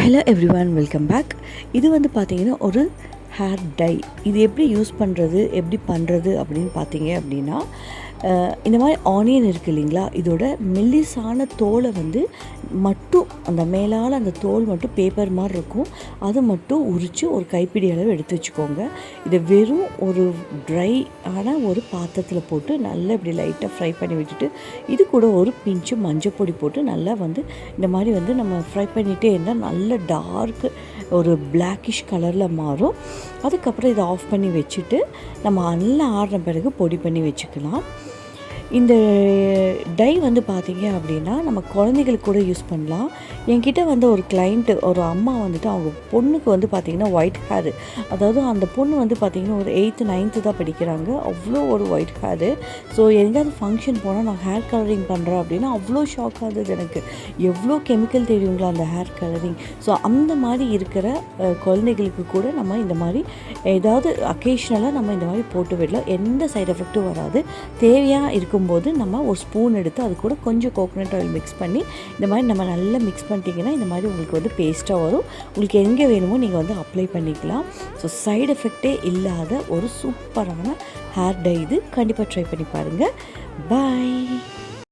Hello everyone, welcome back. இது வந்து பார்த்தீங்கன்னா ஒரு ஹேர் டை. இது எப்படி யூஸ் பண்ணுறது, எப்படி பண்ணுறது அப்படின்னு பார்த்தீங்க அப்படின்னா, இந்த மாதிரி ஆனியன் இருக்குது இல்லைங்களா, இதோட மெல்லிசான தோலை வந்து மட்டும் அந்த மேலால் அந்த தோல் மட்டும் பேப்பர் மாதிரி இருக்கும், அது மட்டும் உரித்து ஒரு கைப்பிடி அளவு எடுத்து வச்சுக்கோங்க. இதை வெறும் ஒரு ட்ரை ஆன ஒரு பாத்திரத்தில் போட்டு நல்லா இப்படி லைட்டாக ஃப்ரை பண்ணி விட்டுட்டு, இது கூட ஒரு பிஞ்சு மஞ்சள் பொடி போட்டு நல்லா வந்து இந்த மாதிரி வந்து நம்ம ஃப்ரை பண்ணிகிட்டே இருந்தால் நல்ல டார்க்கு ஒரு பிளாக்கிஷ் கலரில் மாறும். அதுக்கப்புறம் இதை ஆஃப் பண்ணி வச்சுட்டு நம்ம நல்லா ஆறின பிறகு பொடி பண்ணி வச்சுக்கலாம். இந்த டை வந்து பார்த்திங்க அப்படின்னா நம்ம குழந்தைகளுக்கு கூட யூஸ் பண்ணலாம். என்கிட்ட வந்து ஒரு கிளைண்ட்டு, ஒரு அம்மா வந்துட்டு அவங்க பொண்ணுக்கு வந்து பார்த்திங்கன்னா ஒயிட் ஹேரு, அதாவது அந்த பொண்ணு வந்து பார்த்திங்கன்னா ஒரு 8th 9th தான் படிக்கிறாங்க. அவ்வளோ ஒரு ஒயிட் ஹேரு. ஸோ எங்கேயாவது ஃபங்க்ஷன் போனால் நான் ஹேர் கலரிங் பண்ணுறேன் அப்படின்னா அவ்வளோ ஷாக் ஆகுது எனக்கு. எவ்வளோ கெமிக்கல் தெரியுங்களா அந்த ஹேர் கலரிங். ஸோ அந்த மாதிரி இருக்கிற குழந்தைகளுக்கு கூட நம்ம இந்த மாதிரி ஏதாவது அக்கேஷ்னலாக நம்ம இந்த மாதிரி போட்டு விடலாம். எந்த சைட் எஃபெக்ட்டும் வராது. தேவையாக இருக்கும்போது நம்ம ஒரு ஸ்பூன் எடுத்து அது கூட கொஞ்சம் கோகோனட் ஆயில் மிக்ஸ் பண்ணி இந்த மாதிரி நம்ம நல்லா மிக்ஸ் பண்ணிட்டீங்கன்னா இந்த மாதிரி உங்களுக்கு வந்து பேஸ்ட்டாக வரும். உங்களுக்கு எங்கே வேணுமோ நீங்கள் வந்து அப்ளை பண்ணிக்கலாம். ஸோ சைடு எஃபெக்டே இல்லாத ஒரு சூப்பரான ஹேர் டை இது. கண்டிப்பாக ட்ரை பண்ணி பாருங்கள். பாய்.